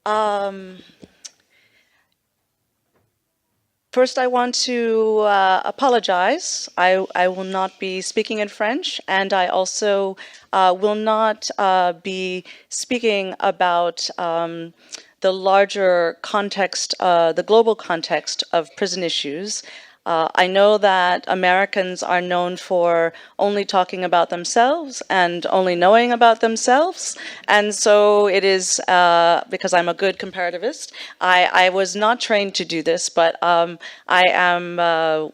Um, First, I want to apologize. I will not be speaking in French, and I also will not be speaking about the larger context, the global context of prison issues. I know that Americans are known for only talking about themselves and only knowing about themselves. And so it is, because I'm a good comparativist, I was not trained to do this, but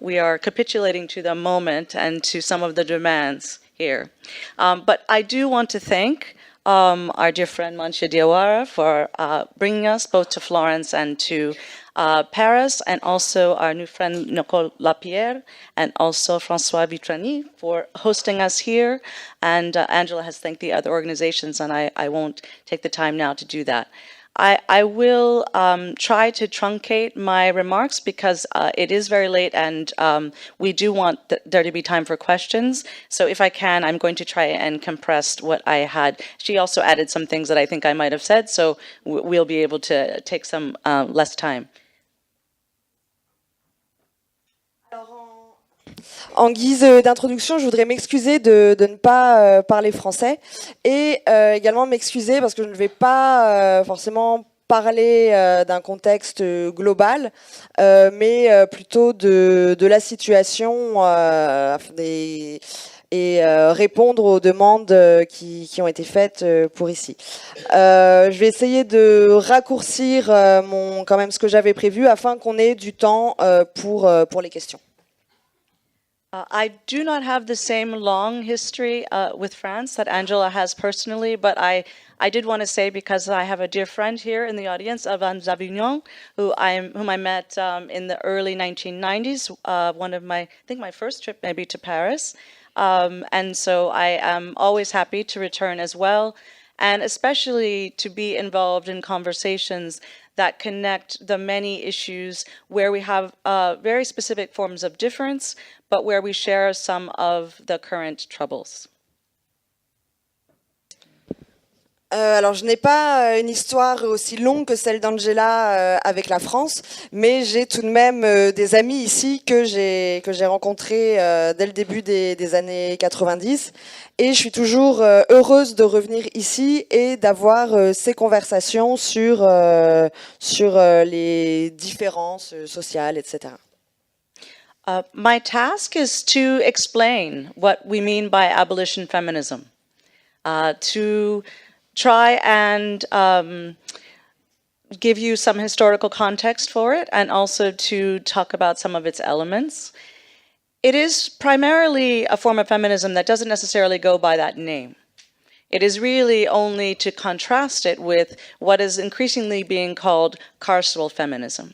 we are capitulating to the moment and to some of the demands here. But I do want to thank our dear friend Mancha Diawara for bringing us both to Florence and to Paris, and also our new friend Nicole Lapierre, and also François Vitrani for hosting us here. And Angela has thanked the other organizations, and I won't take the time now to do that. I will try to truncate my remarks because it is very late, and we do want there to be time for questions. So if I can, I'm going to try and compress what I had. She also added some things that I think I might have said, so we'll be able to take some less time. En guise d'introduction, je voudrais m'excuser de ne pas parler français et également m'excuser parce que je ne vais pas forcément parler d'un contexte global, mais plutôt de la situation et répondre aux demandes qui ont été faites pour ici. Je vais essayer de raccourcir quand même ce que j'avais prévu afin qu'on ait du temps pour les questions. I do not have the same long history with France that Angela has personally, but I did want to say, because I have a dear friend here in the audience, Avan Zavignon, whom I met in the early 1990s, I think my first trip maybe to Paris. And so I am always happy to return as well, and especially to be involved in conversations that connect the many issues where we have very specific forms of difference, but where we share some of the current troubles. Alors, je n'ai pas une histoire aussi longue que celle d'Angela avec la France, mais j'ai tout de même des amis ici que j'ai rencontrés dès le début des années 90, et je suis toujours heureuse de revenir ici et d'avoir ces conversations sur les différences sociales, etc. My task is to explain what we mean by abolition feminism, to try and give you some historical context for it, and also to talk about some of its elements. It is primarily a form of feminism that doesn't necessarily go by that name. It is really only to contrast it with what is increasingly being called carceral feminism.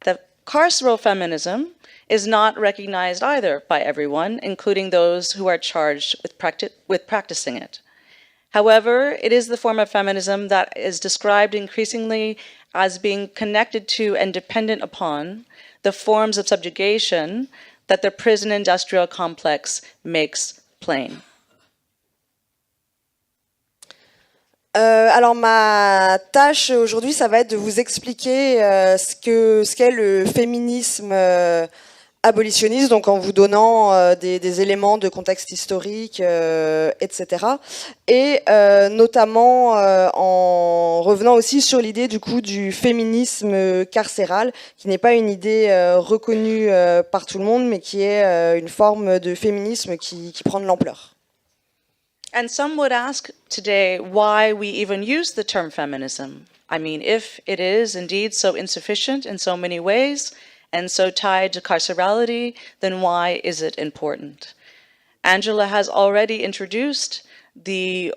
The carceral feminism is not recognized either by everyone, including those who are charged with practicing it. However, it is the form of feminism that is described increasingly as being connected to and dependent upon the forms of subjugation that the prison industrial complex makes plain. Alors ma tâche aujourd'hui, ça va être de vous expliquer ce qu'est le féminisme abolitionniste, donc en vous donnant des éléments de contexte historique, etc. Et notamment en revenant aussi sur l'idée du coup du féminisme carcéral, qui n'est pas une idée reconnue par tout le monde, mais qui est une forme de féminisme qui prend de l'ampleur. And some would ask today why we even use the term feminism. I mean, if it is indeed so insufficient in so many ways and so tied to carcerality, then why is it important? Angela has already introduced the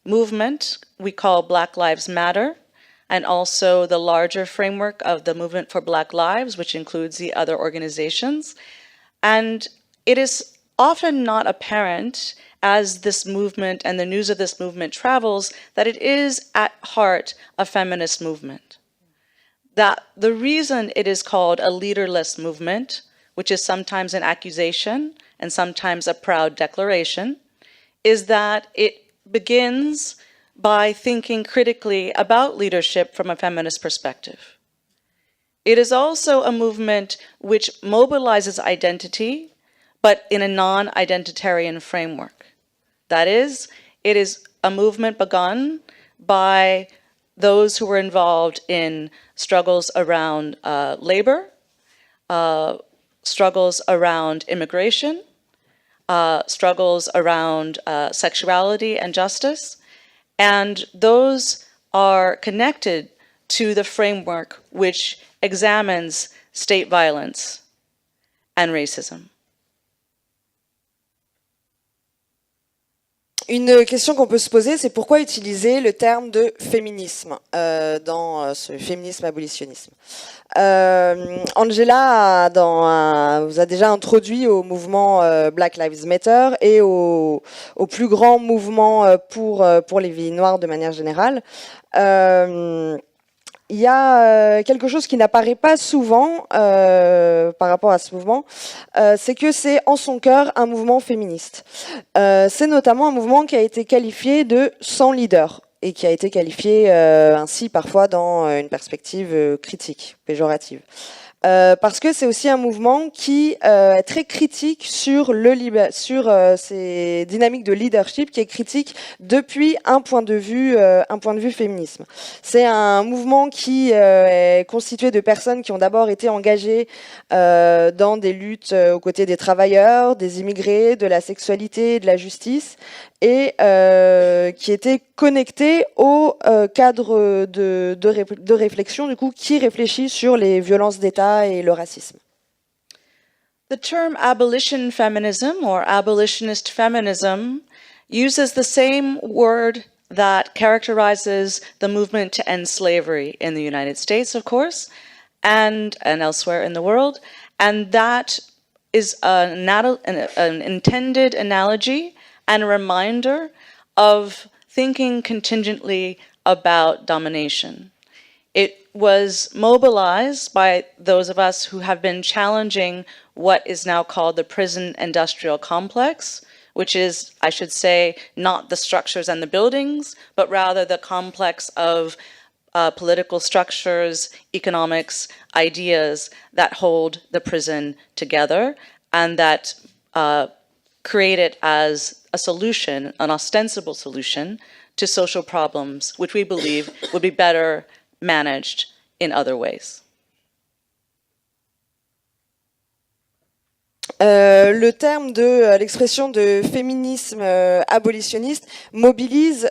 movement we call Black Lives Matter, and also the larger framework of the Movement for Black Lives, which includes the other organizations. And it is often not apparent as this movement and the news of this movement travels, that it is at heart a feminist movement. That the reason it is called a leaderless movement, which is sometimes an accusation and sometimes a proud declaration, is that it begins by thinking critically about leadership from a feminist perspective. It is also a movement which mobilizes identity, but in a non-identitarian framework. That is, it is a movement begun by those who were involved in struggles around labor, struggles around immigration, struggles around sexuality and justice, and those are connected to the framework which examines state violence and racism. Une question qu'on peut se poser, c'est pourquoi utiliser le terme de féminisme dans ce féminisme abolitionnisme. Angela vous a déjà introduit au mouvement Black Lives Matter et au plus grand mouvement pour les vies noires de manière générale. Il y a quelque chose qui n'apparaît pas souvent par rapport à ce mouvement, c'est que c'est en son cœur un mouvement féministe. C'est notamment un mouvement qui a été qualifié de sans leader et qui a été qualifié ainsi parfois dans une perspective critique, péjorative. Parce que c'est aussi un mouvement qui est très critique sur ces dynamiques de leadership, qui est critique depuis un point de vue féminisme. C'est un mouvement qui est constitué de personnes qui ont d'abord été engagées dans des luttes aux côtés des travailleurs, des immigrés, de la sexualité, de la justice, et qui étaient connectées au cadre de réflexion, du coup, qui réfléchit sur les violences d'État et le racisme. The term abolition feminism or abolitionist feminism uses the same word that characterizes the movement to end slavery in the United States, of course, and elsewhere in the world. And that is an intended analogy and a reminder of thinking contingently about domination. It was mobilized by those of us who have been challenging what is now called the prison industrial complex, which is, I should say, not the structures and the buildings, but rather the complex of political structures, economics, ideas that hold the prison together and that create it as a solution, an ostensible solution to social problems, which we believe would be better managed in other ways. L'expression de féminisme abolitionniste mobilise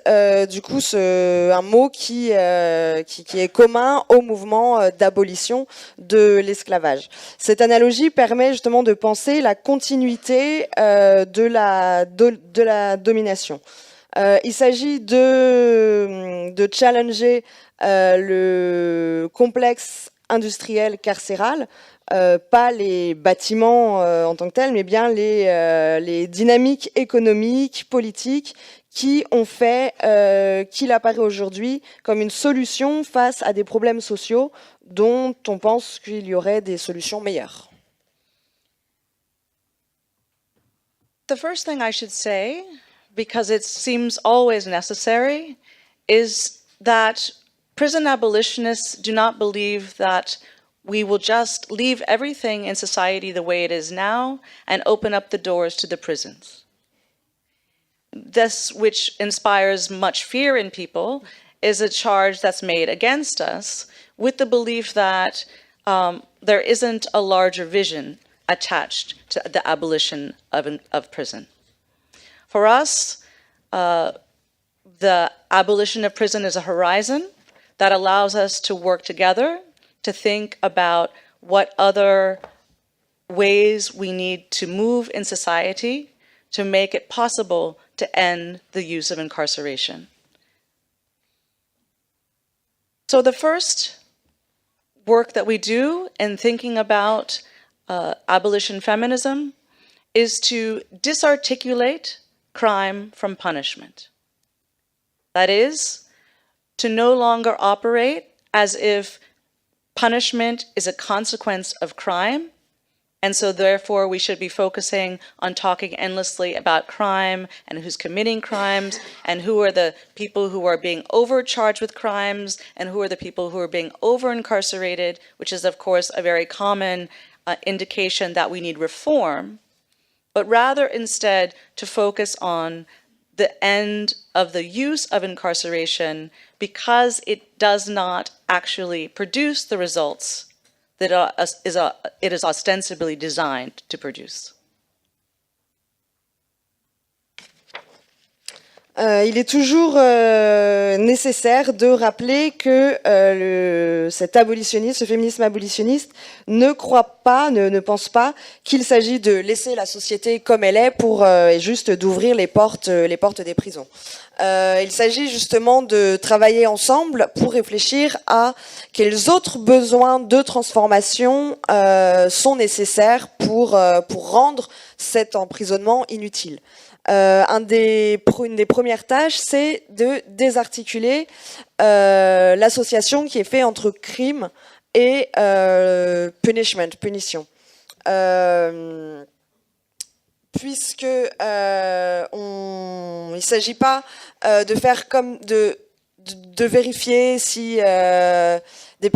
du coup un mot qui est commun au mouvement d'abolition de l'esclavage. Cette analogie permet justement de penser la continuité de la domination. Il s'agit de challenger le complexe industriel carcéral, pas les bâtiments en tant que tels, mais bien les dynamiques économiques, politiques qui ont fait qu'il apparaît aujourd'hui comme une solution face à des problèmes sociaux dont on pense qu'il y aurait des solutions meilleures. The first thing I should say, because it seems always necessary, is that prison abolitionists do not believe that we will just leave everything in society the way it is now and open up the doors to the prisons. This, which inspires much fear in people, is a charge that's made against us with the belief that there isn't a larger vision attached to the abolition of prison. For us, the abolition of prison is a horizon that allows us to work together, to think about what other ways we need to move in society to make it possible to end the use of incarceration. So the first work that we do in thinking about abolition feminism is to disarticulate crime from punishment. That is, to no longer operate as if punishment is a consequence of crime And so therefore we should be focusing on talking endlessly about crime and who's committing crimes and who are the people who are being overcharged with crimes and who are the people who are being over-incarcerated, which is of course a very common indication that we need reform, but rather instead to focus on the end of the use of incarceration because it does not actually produce the results that it is ostensibly designed to produce. Il est toujours nécessaire de rappeler que cet abolitionniste, ce féminisme abolitionniste, ne croit pas, ne pense pas qu'il s'agit de laisser la société comme elle est pour juste d'ouvrir les portes des prisons. Il s'agit justement de travailler ensemble pour réfléchir à quels autres besoins de transformation sont nécessaires pour rendre cet emprisonnement inutile. Une des premières tâches, c'est de désarticuler l'association qui est faite entre crime et punition. Puisque il ne s'agit pas de faire comme de vérifier si des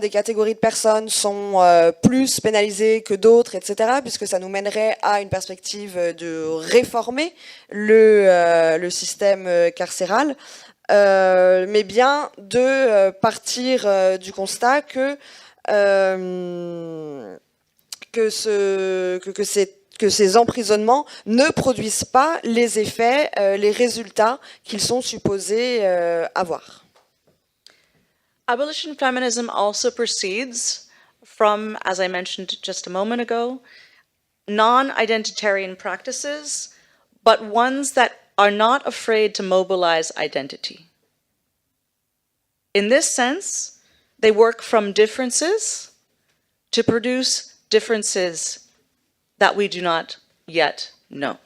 catégories de personnes sont plus pénalisées que d'autres, etc., puisque ça nous mènerait à une perspective de réformer le système carcéral, mais bien de partir du constat que ces emprisonnements ne produisent pas les effets, les résultats qu'ils sont supposés avoir. Abolition feminism also proceeds from, as I mentioned just a moment ago, non-identitarian practices, but ones that are not afraid to mobilize identity. In this sense, they work from differences to produce differences that we do not yet know.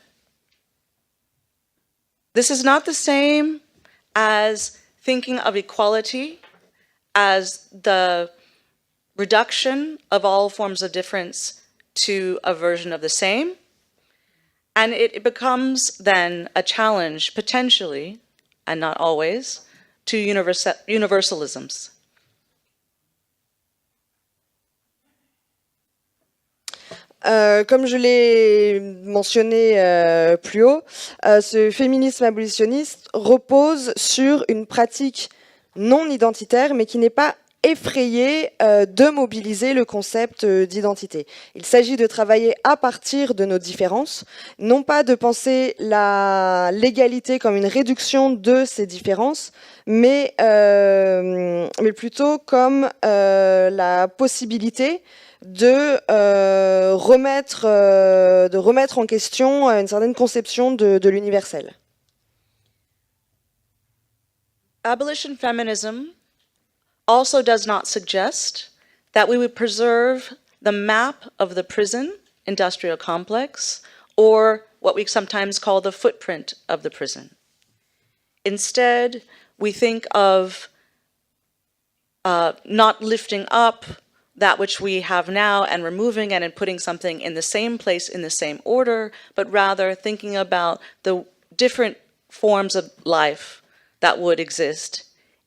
This is not the same as thinking of equality as the reduction of all forms of difference to a version of the same. And it becomes then a challenge, potentially, and not always, to universalisms. Comme je l'ai mentionné plus haut, ce féminisme abolitionniste repose sur une pratique non identitaire, mais qui n'est pas effrayé de mobiliser le concept d'identité. Il s'agit de travailler à partir de nos différences, non pas de penser l'égalité comme une réduction de ces différences, mais plutôt comme la possibilité de remettre en question une certaine conception de l'universel. Abolition feminism also does not suggest that we would preserve the map of the prison industrial complex or what we sometimes call the footprint of the prison. Instead, we think of not lifting up that which we have now and removing it and putting something in the same place in the same order, but rather thinking about the different forms of life that would exist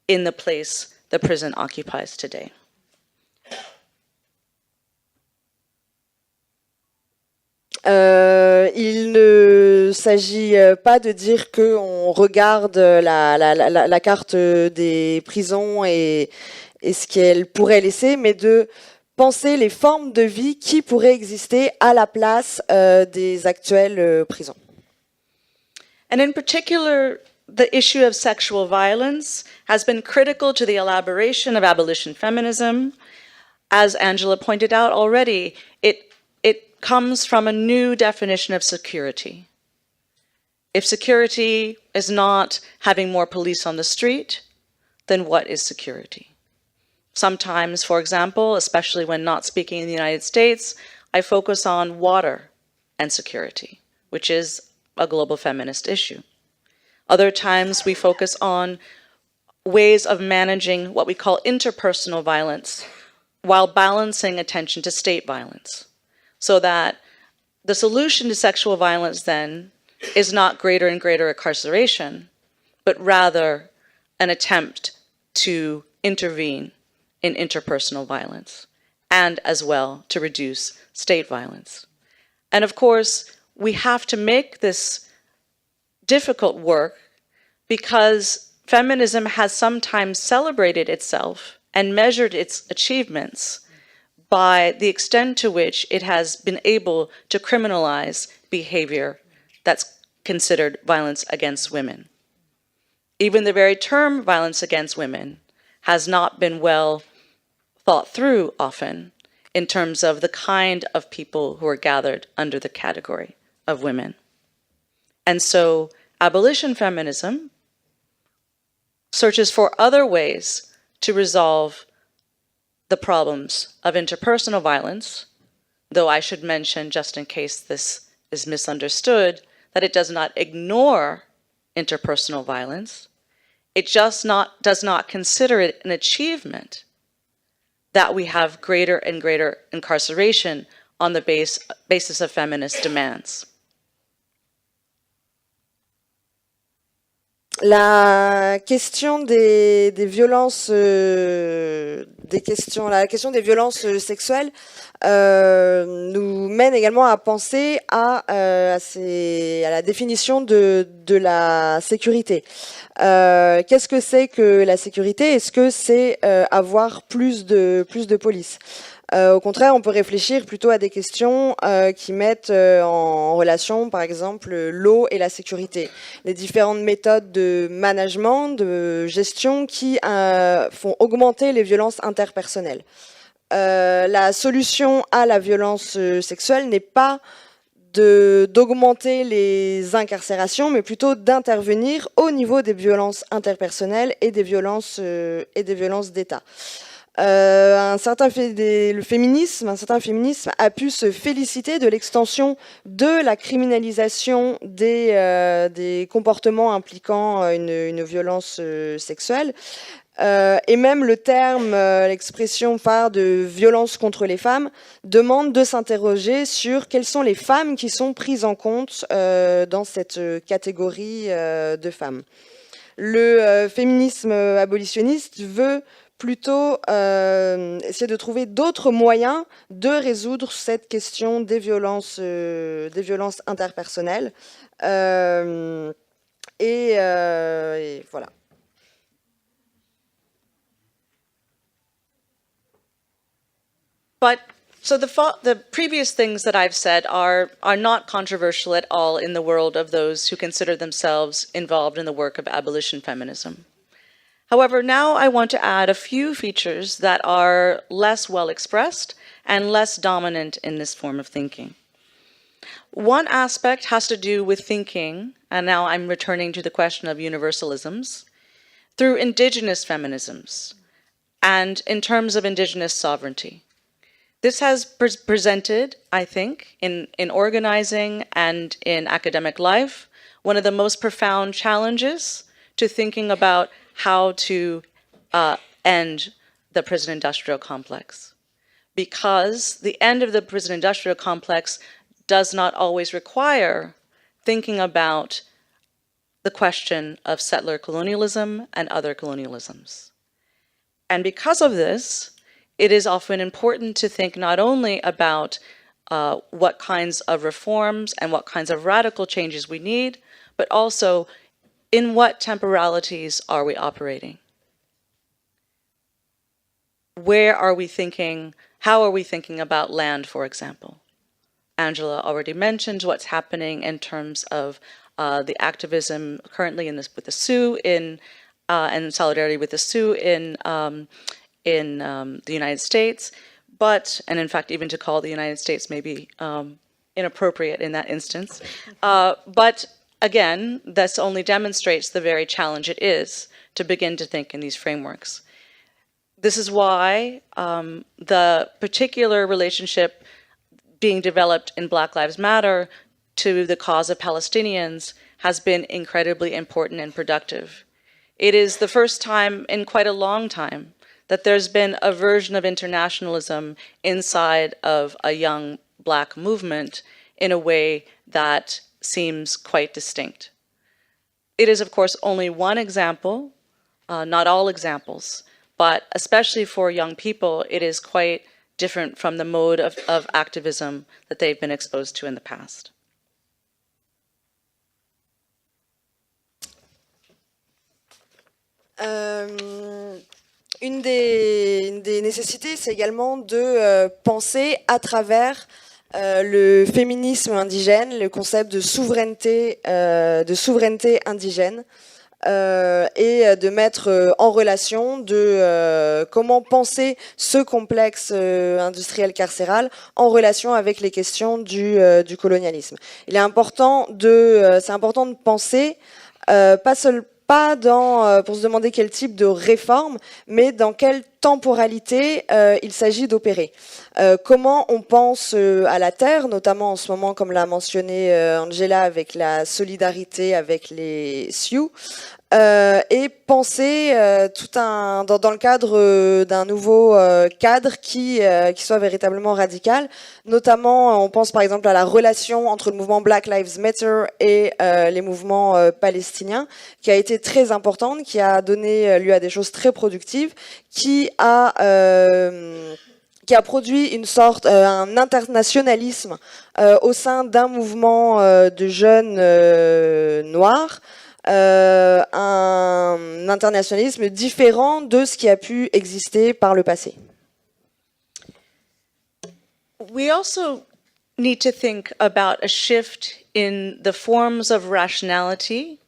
in the place the prison occupies today. Il ne s'agit pas de dire qu'on regarde la carte des prisons et ce qu'elle pourrait laisser, mais de penser les formes de vie qui pourraient exister à la place des actuelles prisons. And in particular, the issue of sexual violence has been critical to the elaboration of abolition feminism. As Angela pointed out already, it comes from a new definition of security. If security is not having more police on the street, then what is security? Sometimes, for example, especially when not speaking in the United States, I focus on water and security, which is a global feminist issue. Other times we focus on ways of managing what we call interpersonal violence while balancing attention to state violence. So that the solution to sexual violence then is not greater and greater incarceration, but rather an attempt to intervene in interpersonal violence and as well to reduce state violence. And of course, we have to make this difficult work because feminism has sometimes celebrated itself and measured its achievements by the extent to which it has been able to criminalize behavior that's considered violence against women. Even the very term violence against women has not been well thought through often in terms of the kind of people who are gathered under the category of women. And so abolition feminism searches for other ways to resolve the problems of interpersonal violence, though I should mention, just in case this is misunderstood, that it does not ignore interpersonal violence. It just does not consider it an achievement that we have greater and greater incarceration on the basis of feminist demands. La question des violences, la question des violences sexuelles nous mène également à penser à la définition de la sécurité. Qu'est-ce que c'est que la sécurité? Est-ce que c'est avoir plus de police? Au contraire, on peut réfléchir plutôt à des questions qui mettent en relation, par exemple, l'eau et la sécurité. Les différentes méthodes de management, de gestion qui font augmenter les violences interpersonnelles. La solution à la violence sexuelle n'est pas d'augmenter les incarcérations, mais plutôt d'intervenir au niveau des violences interpersonnelles et des violences d'État. Un certain féminisme a pu se féliciter de l'extension de la criminalisation des comportements impliquant une violence sexuelle. Et même le terme, l'expression phare de violence contre les femmes demande de s'interroger sur quelles sont les femmes qui sont prises en compte dans cette catégorie de femmes. Le féminisme abolitionniste veut plutôt essayer de trouver d'autres moyens de résoudre cette question des violences interpersonnelles. Et voilà. But so the previous things that I've said are not controversial at all in the world of those who consider themselves involved in the work of abolition feminism. However, now I want to add a few features that are less well expressed and less dominant in this form of thinking. One aspect has to do with thinking, and now I'm returning to the question of universalisms, through indigenous feminisms and in terms of indigenous sovereignty. This has presented, I think, in organizing and in academic life, one of the most profound challenges to thinking about how to end the prison industrial complex. Because the end of the prison industrial complex does not always require thinking about the question of settler colonialism and other colonialisms. And because of this, it is often important to think not only about what kinds of reforms and what kinds of radical changes we need, but also in what temporalities are we operating? Where are we thinking, how are we thinking about land, for example? Angela already mentioned what's happening in terms of the activism currently with the Sioux and solidarity with the Sioux in the United States, and in fact, even to call the United States may be inappropriate in that instance. But again, this only demonstrates the very challenge it is to begin to think in these frameworks. This is why the particular relationship being developed in Black Lives Matter to the cause of Palestinians has been incredibly important and productive. It is the first time in quite a long time that there's been a version of internationalism inside of a young Black movement in a way that seems quite distinct. It is, of course, only one example, not all examples, but especially for young people, it is quite different from the mode of activism that they've been exposed to in the past. Une des nécessités, c'est également de penser à travers le féminisme indigène, le concept de souveraineté indigène, et de mettre en relation de comment penser ce complexe industriel carcéral en relation avec les questions du colonialisme. C'est important de penser pas pour se demander quel type de réforme, mais dans quelle temporalité il s'agit d'opérer. Comment on pense à la terre, notamment en ce moment, comme l'a mentionné Angela, avec la solidarité avec les Sioux, et penser dans le cadre d'un nouveau cadre qui soit véritablement radical. Notamment, on pense par exemple à la relation entre le mouvement Black Lives Matter et les mouvements palestiniens, qui a été très importante, qui a donné lieu à des choses très productives, qui a produit un internationalisme au sein d'un mouvement de jeunes noirs, un internationalisme différent de ce qui a pu exister par le passé. We also need to think about a shift in the forms of rationality,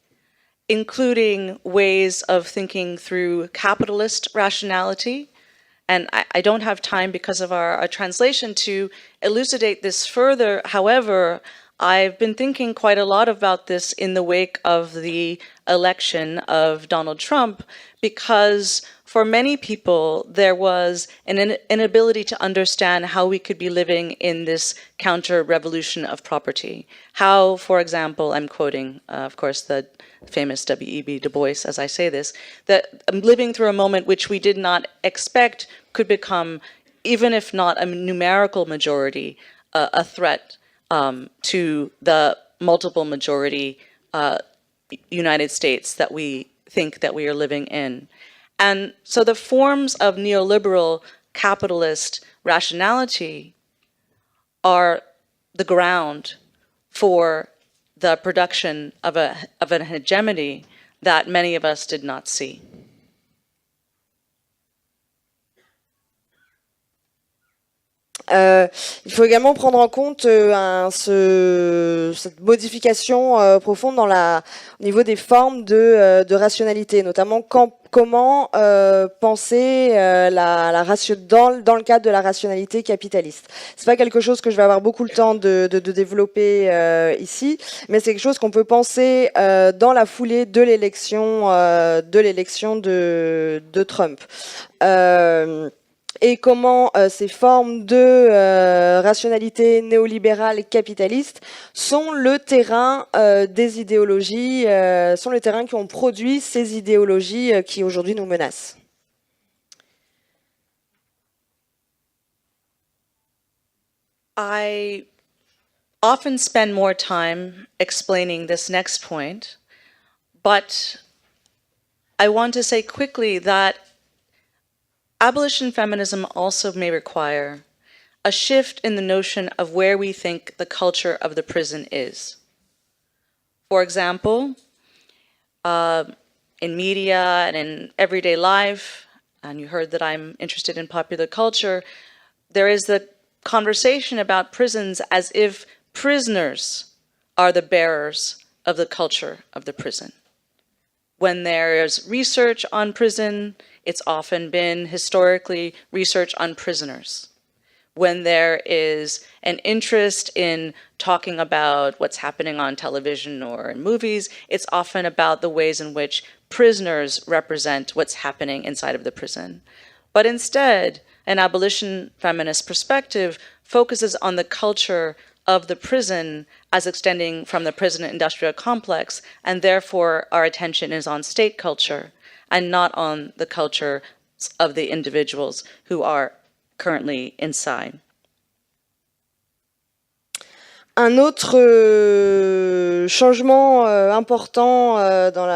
including ways of thinking through capitalist rationality. And I don't have time because of our translation to elucidate this further. However, I've been thinking quite a lot about this in the wake of the election of Donald Trump, because for many people, there was an inability to understand how we could be living in this counter-revolution of property. How, for example, I'm quoting, of course, the famous W.E.B. Du Bois as I say this, that living through a moment which we did not expect could become, even if not a numerical majority, a threat to the multiple majority United States that we think that we are living in. And so the forms of neoliberal capitalist rationality are the ground for the production of an hegemony that many of us did not see. Il faut également prendre en compte cette modification profonde au niveau des formes de rationalité, notamment comment penser dans le cadre de la rationalité capitaliste. C'est pas quelque chose que je vais avoir beaucoup le temps de développer ici, mais c'est quelque chose qu'on peut penser dans la foulée de l'élection de Trump. Et comment ces formes de rationalité néolibérale capitaliste sont le terrain des idéologies, sont le terrain qui ont produit ces idéologies qui aujourd'hui nous menacent. I often spend more time explaining this next point, but I want to say quickly that abolition feminism also may require a shift in the notion of where we think the culture of the prison is. For example, in media and in everyday life, and you heard that I'm interested in popular culture, there is the conversation about prisons as if prisoners are the bearers of the culture of the prison. When there's research on prison, it's often been historically research on prisoners. When there is an interest in talking about what's happening on television or in movies, it's often about the ways in which prisoners represent what's happening inside of the prison. But instead, an abolition feminist perspective focuses on the culture of the prison as extending from the prison industrial complex, and therefore our attention is on state culture and not on the culture of the individuals who are currently inside. Un autre changement important dans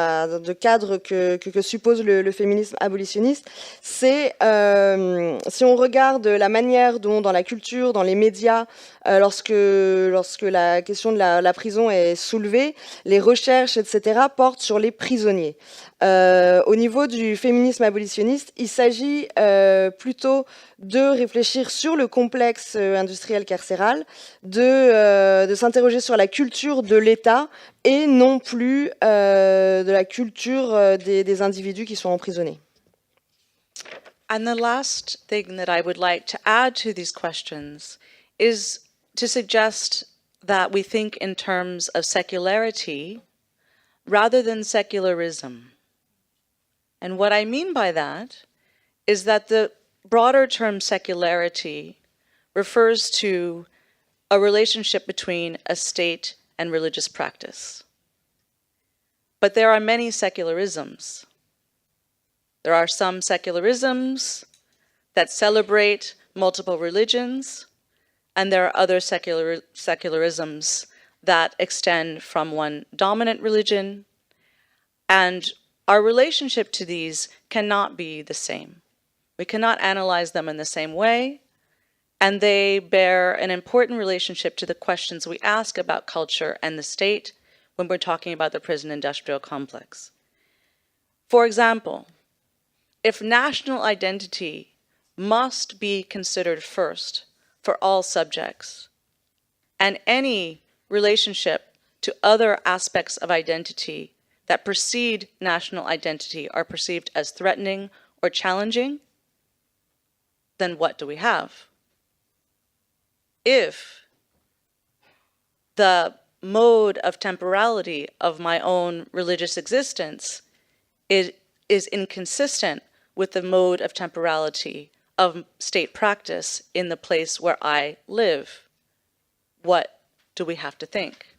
le cadre que suppose le féminisme abolitionniste, c'est si on regarde la manière dont dans la culture, dans les médias, lorsque la question de la prison est soulevée, les recherches, etc., portent sur les prisonniers. Au niveau du féminisme abolitionniste, il s'agit plutôt de réfléchir sur le complexe industriel carcéral, de s'interroger sur la culture de l'État et non plus de la culture des individus qui sont emprisonnés. And the last thing that I would like to add to these questions is to suggest that we think in terms of secularity rather than secularism. And what I mean by that is that the broader term secularity refers to a relationship between a state and religious practice. But there are many secularisms. There are some secularisms that celebrate multiple religions, and there are other secularisms that extend from one dominant religion, and our relationship to these cannot be the same. We cannot analyze them in the same way, and they bear an important relationship to the questions we ask about culture and the state when we're talking about the prison industrial complex. For example, if national identity must be considered first for all subjects, and any relationship to other aspects of identity that precede national identity are perceived as threatening or challenging, then what do we have? If the mode of temporality of my own religious existence is inconsistent with the mode of temporality of state practice in the place where I live, what do we have to think?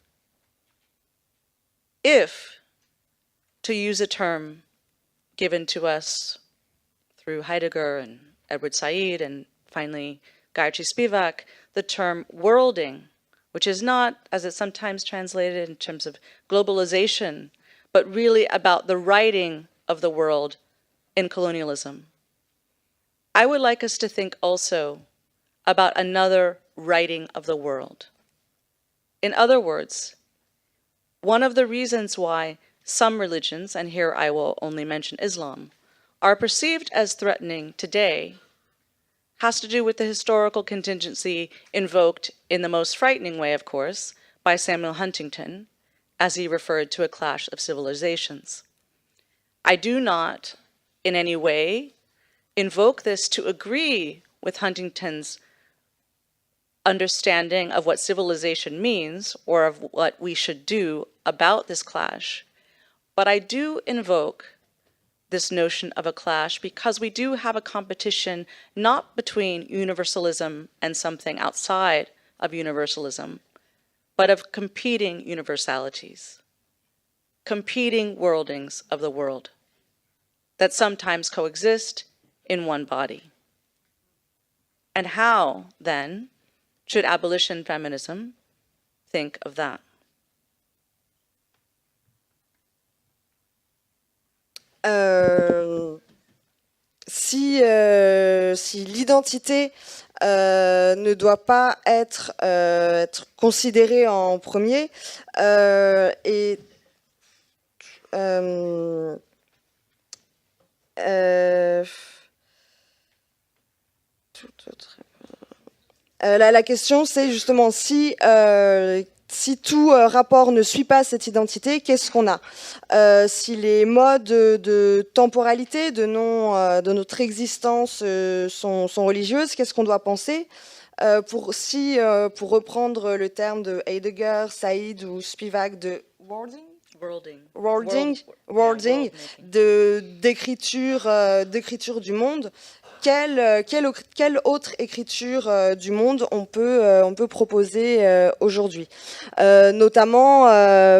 If, to use a term given to us through Heidegger and Edward Said and finally Gayatri Spivak, the term worlding, which is not, as it's sometimes translated in terms of globalization, but really about the writing of the world in colonialism. I would like us to think also about another writing of the world. In other words, one of the reasons why some religions, and here I will only mention Islam, are perceived as threatening today has to do with the historical contingency invoked in the most frightening way, of course, by Samuel Huntington, as he referred to a clash of civilizations. I do not, in any way, invoke this to agree with Huntington's understanding of what civilization means or of what we should do about this clash, but I do invoke this notion of a clash because we do have a competition not between universalism and something outside of universalism, but of competing universalities, competing worldings of the world that sometimes coexist in one body. And how, then, should abolition feminism think of that? Si l'identité ne doit pas être considérée en premier et la question c'est justement si tout rapport ne suit pas cette identité, qu'est-ce qu'on a? Si les modes de temporalité de notre existence sont religieuses, qu'est-ce qu'on doit penser? Pour reprendre le terme de Heidegger, Said ou Spivak de worlding, d'écriture du monde, quelle autre écriture du monde on peut proposer aujourd'hui, notamment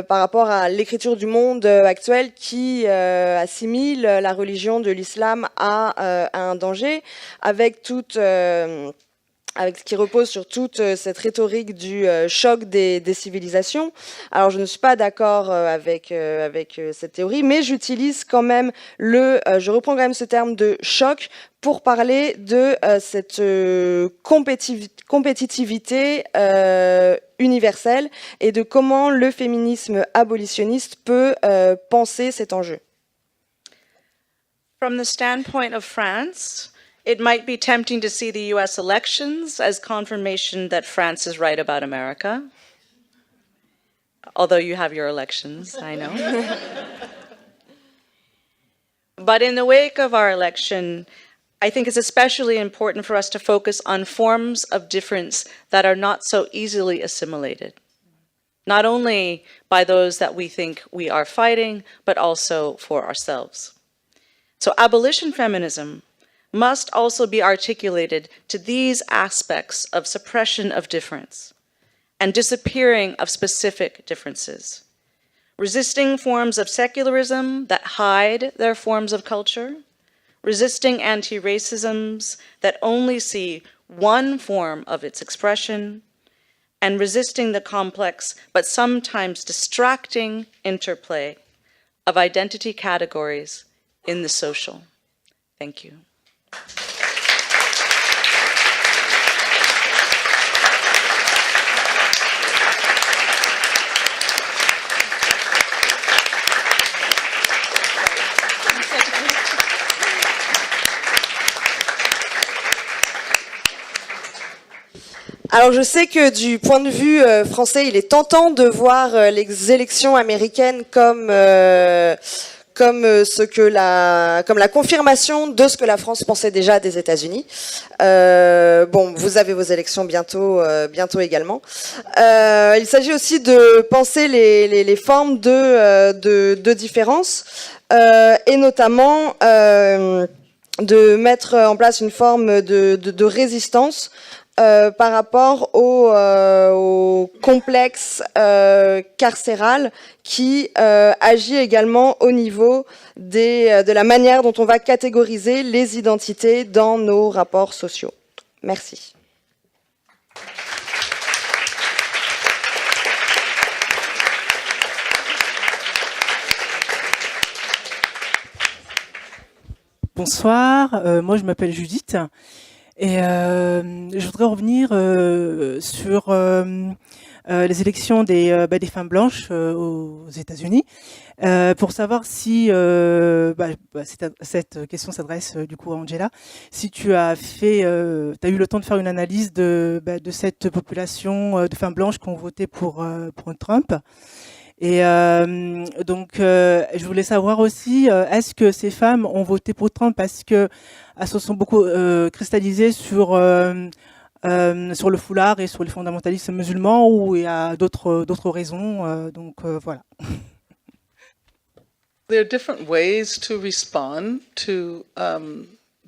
par rapport à l'écriture du monde actuelle qui assimile la religion de l'islam à un danger, avec toute qui repose sur toute cette rhétorique du choc des civilisations. Alors, je ne suis pas d'accord avec cette théorie, mais j'utilise quand même je reprends quand même ce terme de choc pour parler de cette compétitivité universelle et de comment le féminisme abolitionniste peut penser cet enjeu. From the standpoint of France, it might be tempting to see the US elections as confirmation that France is right about America. Although you have your elections, I know. But in the wake of our election, I think it's especially important for us to focus on forms of difference that are not so easily assimilated. Not only by those that we think we are fighting, but also for ourselves. So abolition feminism must also be articulated to these aspects of suppression of difference and disappearing of specific differences, resisting forms of secularism that hide their forms of culture, resisting anti-racisms that only see one form of its expression, and resisting the complex but sometimes distracting interplay of identity categories in the social. Thank you. Alors je sais que du point de vue français, il est tentant de voir les élections américaines comme la confirmation de ce que la France pensait déjà des États-Unis. Bon, vous avez vos élections bientôt également. Il s'agit aussi de penser les formes de différence et notamment de mettre en place une forme de résistance par rapport au complexe carcéral qui agit également au niveau de la manière dont on va catégoriser les identités dans nos rapports sociaux. Merci. Bonsoir, moi je m'appelle Judith. Et je voudrais revenir sur les élections des femmes blanches aux États-Unis pour savoir si cette question s'adresse du coup à Angela. Si tu as eu le temps de faire une analyse de cette population de femmes blanches qui ont voté pour Trump. Et donc, je voulais savoir aussi, est-ce que ces femmes ont voté pour Trump parce que elles se sont beaucoup cristallisées sur le foulard et sur les fondamentalistes musulmans, ou il y a d'autres raisons. Donc voilà. There are different ways to respond to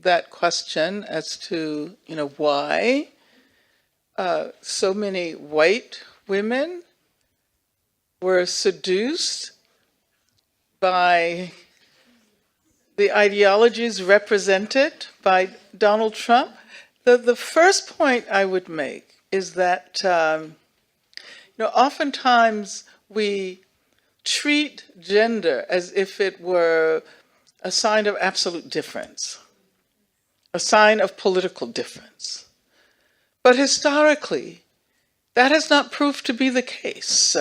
that question as to why so many white women were seduced by the ideologies represented by Donald Trump. The first point I would make is that oftentimes we treat gender as if it were a sign of absolute difference, a sign of political difference. But historically, that has not proved to be the case.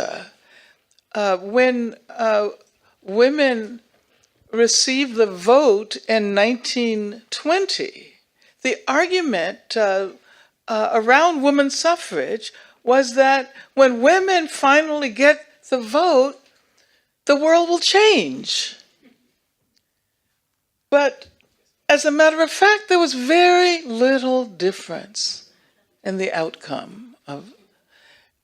When women received the vote in 1920, the argument around women's suffrage was that when women finally get the vote, the world will change. But as a matter of fact, there was very little difference in the outcome of.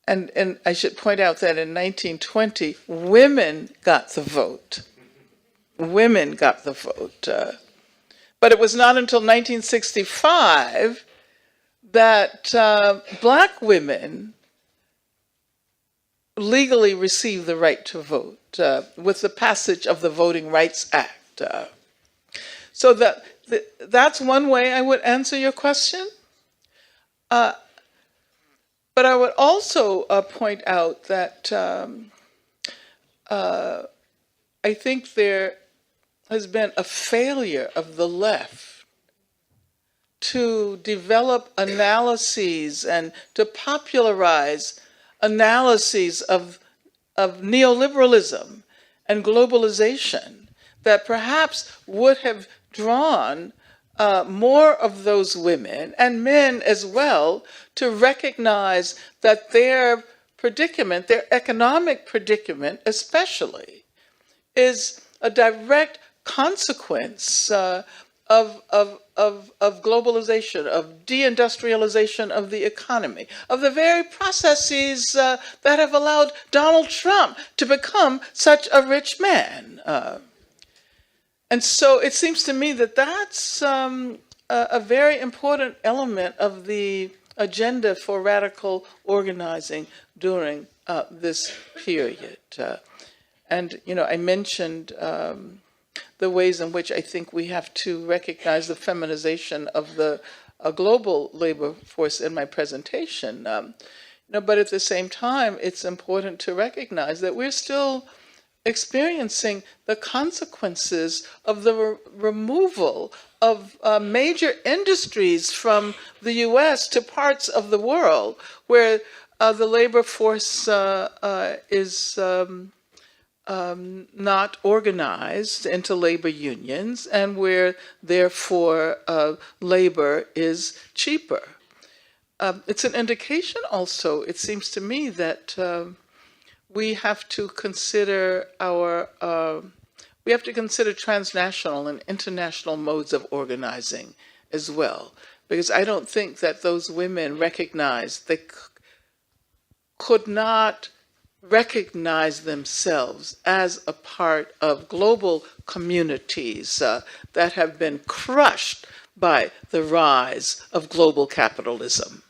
And I should point out that in 1920, women got the vote. Women got the vote. But it was not until 1965 that black women legally received the right to vote with the passage of the Voting Rights Act. So that's one way I would answer your question. But I would also point out that I think there has been a failure of the left to develop analyses and to popularize analyses of neoliberalism and globalization that perhaps would have drawn more of those women and men as well to recognize that their predicament, their economic predicament especially, is a direct consequence of globalization, of deindustrialization of the economy, of the very processes that have allowed Donald Trump to become such a rich man. And so it seems to me that that's a very important element of the agenda for radical organizing during this period. And, you know, I mentioned the ways in which I think we have to recognize the feminization of the global labor force in my presentation. But at the same time, it's important to recognize that we're still experiencing the consequences of the removal of major industries from the U.S. to parts of the world where the labor force is not organized into labor unions and where, therefore, labor is cheaper. It's an indication also, it seems to me, that we have to consider transnational and international modes of organizing as well, because I don't think that those women recognized, they could not recognize themselves as a part of global communities that have been crushed by the rise of global capitalism.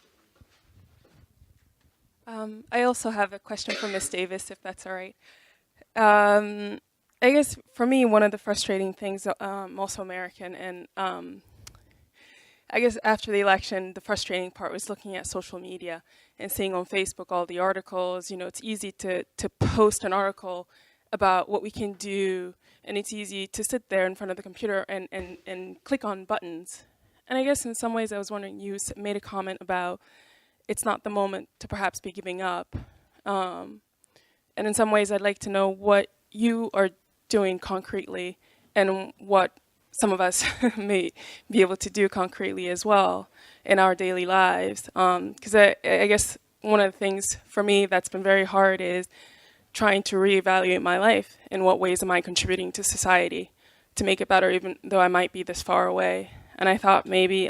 I also have a question for Ms. Davis, if that's all right. I guess for me, one of the frustrating things, I'm also American, and I guess after the election, the frustrating part was looking at social media and seeing on Facebook all the articles. You know, it's easy to post an article about what we can do, and it's easy to sit there in front of the computer and click on buttons. And I guess in some ways I was wondering, you made a comment about it's not the moment to perhaps be giving up. And in some ways I'd like to know what you are doing concretely and what some of us may be able to do concretely as well in our daily lives. Because I guess one of the things for me that's been very hard is trying to reevaluate my life. In what ways am I contributing to society to make it better, even though I might be this far away? And I thought maybe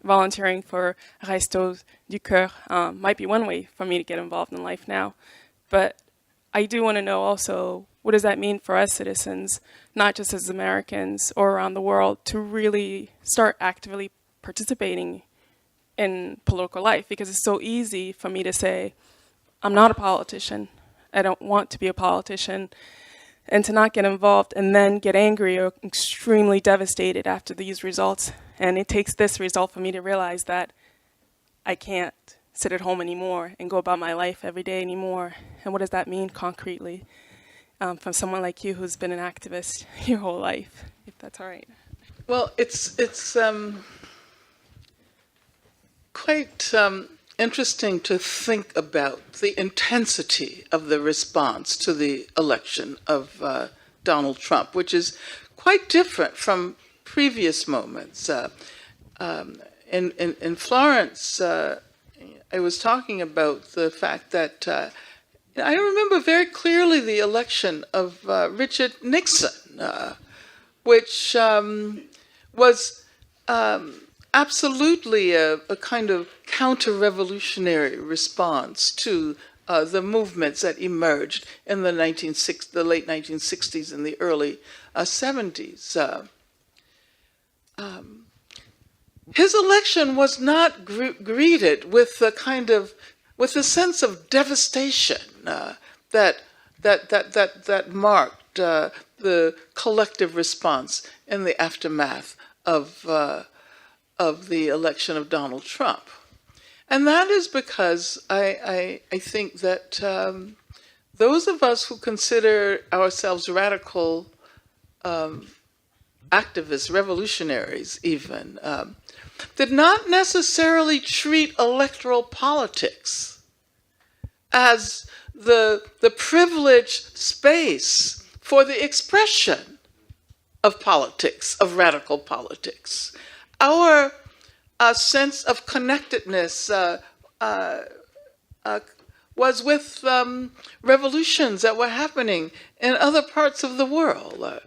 volunteering for Restos du Cœur might be one way for me to get involved in life now. But I do want to know also, what does that mean for us citizens, not just as Americans or around the world, to really start actively participating in political life? Because it's so easy for me to say, I'm not a politician, I don't want to be a politician, and to not get involved and then get angry or extremely devastated after these results. And it takes this result for me to realize that I can't sit at home anymore and go about my life every day anymore. And what does that mean concretely from someone like you who's been an activist your whole life, if that's all right? Well, it's quite interesting to think about the intensity of the response to the election of Donald Trump, which is quite different from previous moments. In Florence, I was talking about the fact that I remember very clearly the election of Richard Nixon, which was absolutely a kind of counter-revolutionary response to the movements that emerged in the late 1960s and the early 70s. His election was not greeted with a sense of devastation that marked the collective response in the aftermath of the election of Donald Trump. And that is because I think that those of us who consider ourselves radical activists, revolutionaries even, did not necessarily treat electoral politics as the privileged space for the expression of politics, of radical politics. Our sense of connectedness was with revolutions that were happening in other parts of the world.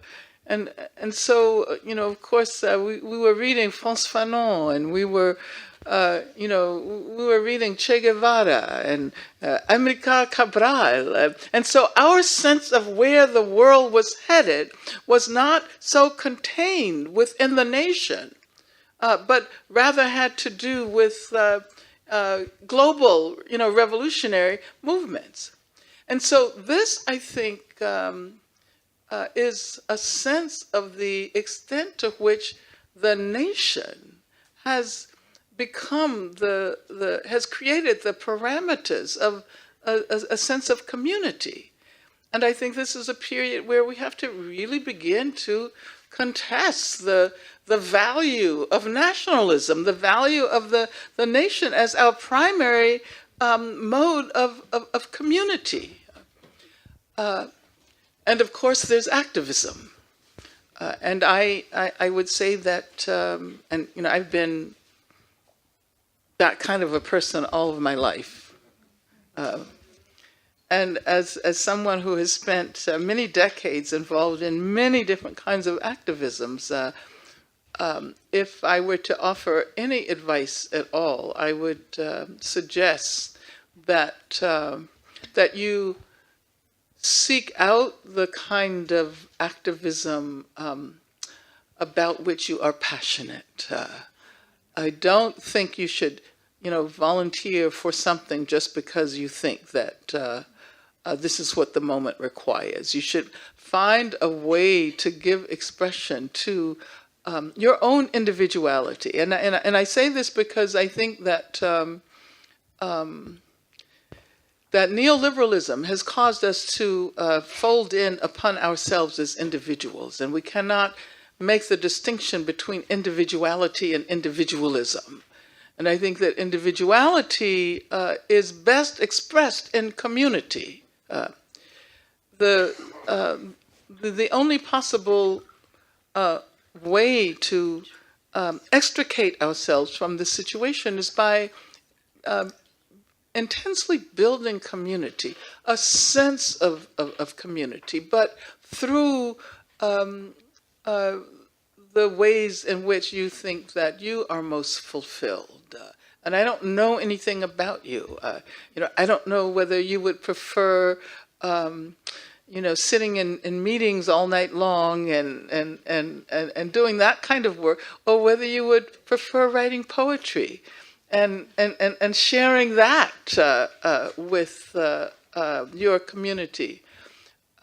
And so, you know, of course, we were reading Frantz Fanon, and we were, you know, we were reading Che Guevara and Amilcar Cabral. And so our sense of where the world was headed was not so contained within the nation, but rather had to do with global, you know, revolutionary movements. And so this, I think, is a sense of the extent to which the nation has become has created the parameters of a sense of community. And I think this is a period where we have to really begin to contest the value of nationalism, the value of the nation as our primary mode of community. And of course, there's activism. And I would say that, and you know, I've been that kind of a person all of my life. And as someone who has spent many decades involved in many different kinds of activisms, if I were to offer any advice at all, I would suggest that that you seek out the kind of activism about which you are passionate. I don't think you should, you know, volunteer for something just because you think that this is what the moment requires. You should find a way to give expression to your own individuality. And I say this because I think that that neoliberalism has caused us to fold in upon ourselves as individuals, and we cannot make the distinction between individuality and individualism. And I think that individuality is best expressed in community. The only possible way to extricate ourselves from this situation is by intensely building community, a sense of community, but through the ways in which you think that you are most fulfilled. And I don't know anything about you. You know, I don't know whether you would prefer, you know, sitting in meetings all night long and doing that kind of work, or whether you would prefer writing poetry and sharing that with your community.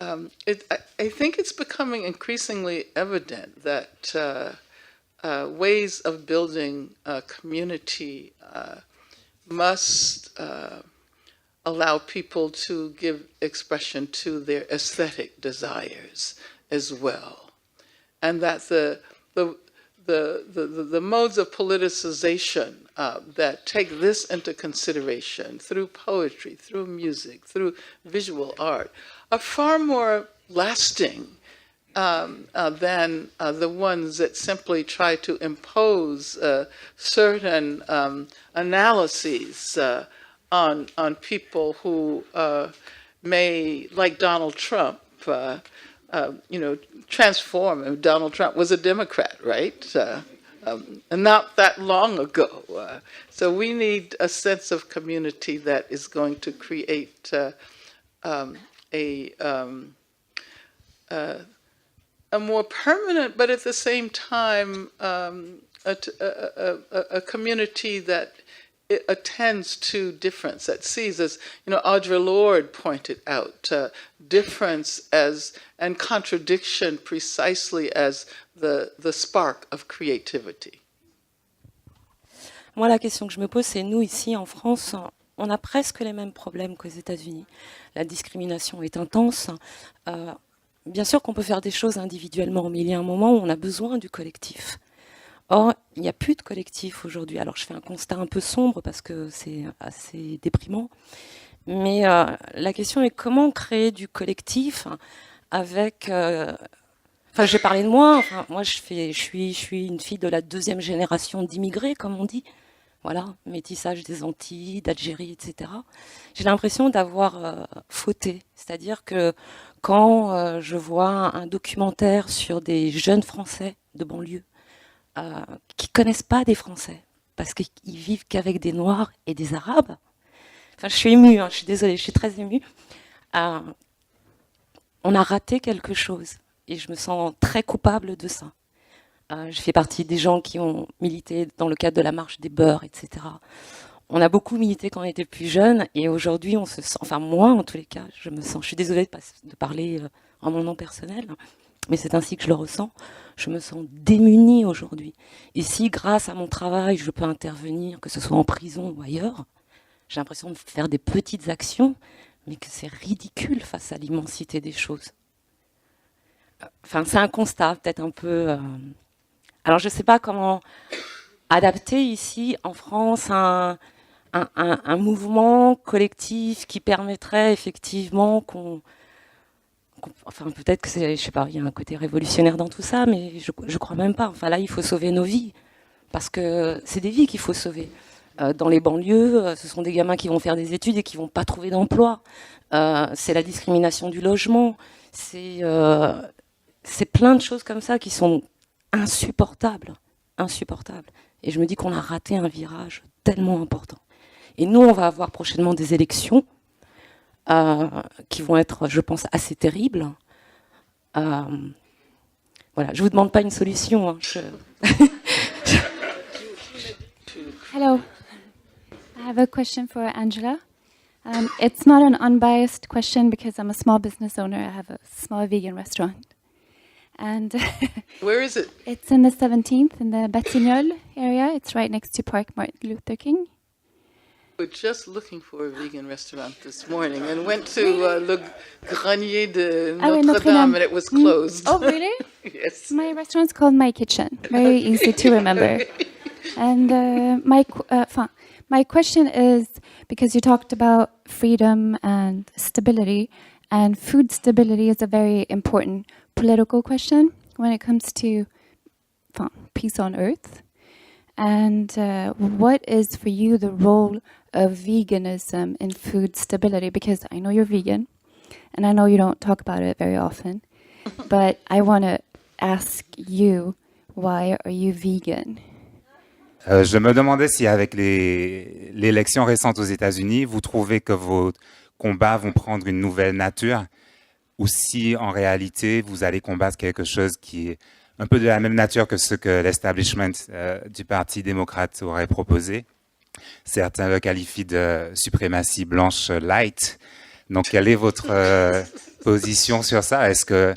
I think it's becoming increasingly evident that ways of building community must allow people to give expression to their aesthetic desires as well, and that the modes of politicization that take this into consideration through poetry, through music, through visual art, are far more lasting than the ones that simply try to impose certain analyses on people who may, like Donald Trump, you know, transform. And Donald Trump was a Democrat, right? And not that long ago. So we need a sense of community that is going to create a more permanent, but at the same time, a community that it attends to difference, that sees, as you know, Audre Lorde pointed out, difference as and contradiction precisely as the spark of creativity. Moi, la question que je me pose, c'est nous, ici, en France, on a presque les mêmes problèmes qu'aux États-Unis. La discrimination est intense. Bien sûr qu'on peut faire des choses individuellement, mais il y a un moment où on a besoin du collectif. Or, il n'y a plus de collectif aujourd'hui. Alors, je fais un constat un peu sombre parce que c'est assez déprimant. Mais la question est comment créer du collectif avec... Enfin, j'ai parlé de moi. Enfin, moi, je suis une fille de la 2e génération d'immigrés, comme on dit. Voilà, métissage des Antilles, d'Algérie, etc. J'ai l'impression d'avoir fauté. C'est-à-dire que quand je vois un documentaire sur des jeunes Français de banlieue qui connaissent pas des Français, parce qu'ils vivent qu'avec des Noirs et des Arabes. Enfin, je suis émue, je suis désolée, je suis très émue. On a raté quelque chose, et je me sens très coupable de ça. Je fais partie des gens qui ont milité dans le cadre de la marche des beurs, etc. On a beaucoup milité quand on était plus jeune, et aujourd'hui, on se sent, enfin moi en tous les cas, je suis désolée de parler en mon nom personnel, mais c'est ainsi que je le ressens. Je me sens démunie aujourd'hui. Et si, grâce à mon travail, je peux intervenir, que ce soit en prison ou ailleurs, j'ai l'impression de faire des petites actions, mais que c'est ridicule face à l'immensité des choses. Enfin, c'est un constat, peut-être un peu... Alors, je ne sais pas comment adapter ici, en France, un mouvement collectif qui permettrait effectivement qu'on... Enfin, peut-être que c'est, je sais pas, il y a un côté révolutionnaire dans tout ça, mais je crois même pas. Enfin, là, il faut sauver nos vies, parce que c'est des vies qu'il faut sauver. Dans les banlieues, ce sont des gamins qui vont faire des études et qui vont pas trouver d'emploi. C'est la discrimination du logement. C'est plein de choses comme ça qui sont insupportables. Et je me dis qu'on a raté un virage tellement important. Et nous, on va avoir prochainement des élections qui vont être, je pense, assez terribles. Voilà, je vous demande pas une solution. Hello, I have a question for Angela. It's not an unbiased question because I'm a small business owner. I have a small vegan restaurant. And Where is it? it's in the 17th in the Batignolles area. It's right next to Park Martin Luther King. We're just looking for a vegan restaurant this morning and went to Le Grenier de Notre-Dame and it was closed. Oh, really? Yes. My restaurant's called My Kitchen. Very easy to remember. And my question is, because you talked about freedom and stability, and food stability is a very important political question when it comes to peace on earth. And what is for you the role of veganism in food stability? Because I know you're vegan, and I know you don't talk about it very often, but I want to ask you, why are you vegan? Je me demandais si avec l'élection récente aux États-Unis, vous trouvez que vos combats vont prendre une nouvelle nature, ou si en réalité vous allez combattre quelque chose qui est un peu de la même nature que ce que l'establishment du Parti démocrate aurait proposé. Certains le qualifient de suprématie blanche light. Donc, quelle est votre position sur ça? Est-ce que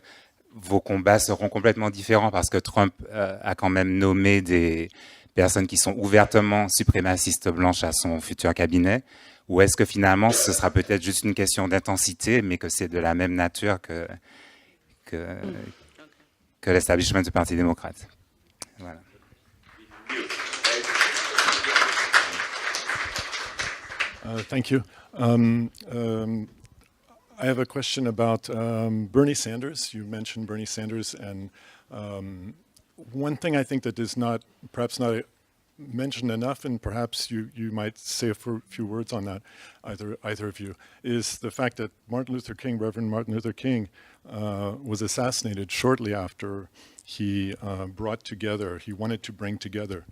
vos combats seront complètement différents parce que Trump a quand même nommé des personnes qui sont ouvertement suprémacistes blanches à son futur cabinet? Ou est-ce que finalement, ce sera peut-être juste une question d'intensité, mais que c'est de la même nature que l'establishment du Parti démocrate? Voilà. Thank you. I have a question about Bernie Sanders. You mentioned Bernie Sanders, and one thing I think that is perhaps not mentioned enough, and perhaps you might say a few words on that, either of you, is the fact that Reverend Martin Luther King, was assassinated shortly after he wanted to bring together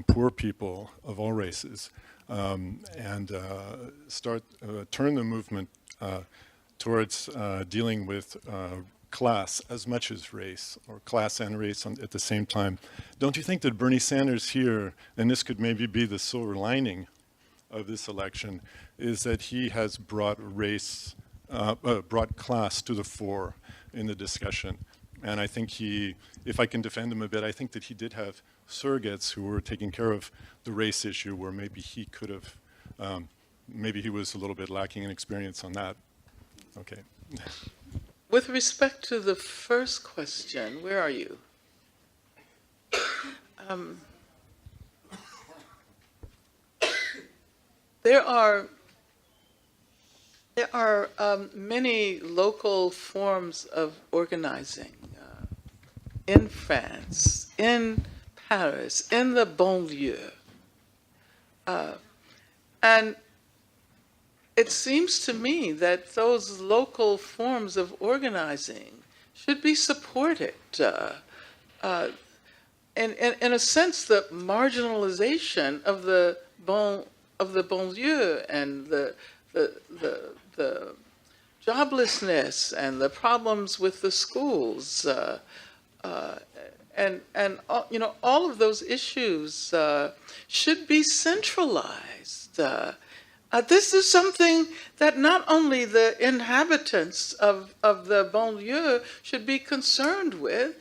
poor people of all races and turn the movement towards dealing with class as much as race, or class and race at the same time. Don't you think that Bernie Sanders here, and this could maybe be the silver lining of this election, is that he has brought class to the fore in the discussion? And I think he, if I can defend him a bit, I think that he did have surrogates who were taking care of the race issue where maybe he could have, maybe he was a little bit lacking in experience on that. Okay. With respect to the first question, where are you? There are many local forms of organizing in France, in Paris, in the banlieue. And it seems to me that those local forms of organizing should be supported. In a sense, the marginalization of the banlieue and the joblessness and the problems with the schools and all of those issues should be centralized. This is something that not only the inhabitants of the banlieue should be concerned with,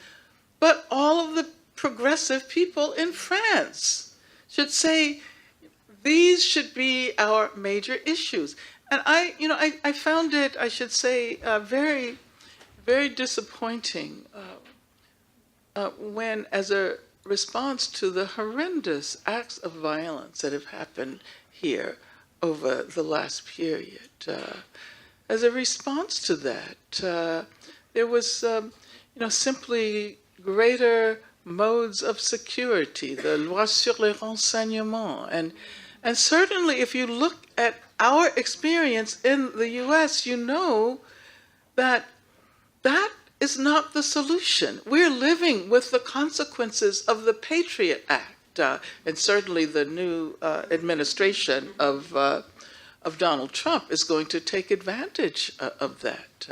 but all of the progressive people in France should say, these should be our major issues. And I found it, I should say, very, very disappointing when, as a response to the horrendous acts of violence that have happened here over the last period, as a response to that, there was, simply greater modes of security, the loi sur les renseignements, and certainly if you look at our experience in the U.S., you know that that is not the solution. We're living with the consequences of the Patriot Act, and certainly the new administration of Donald Trump is going to take advantage of that.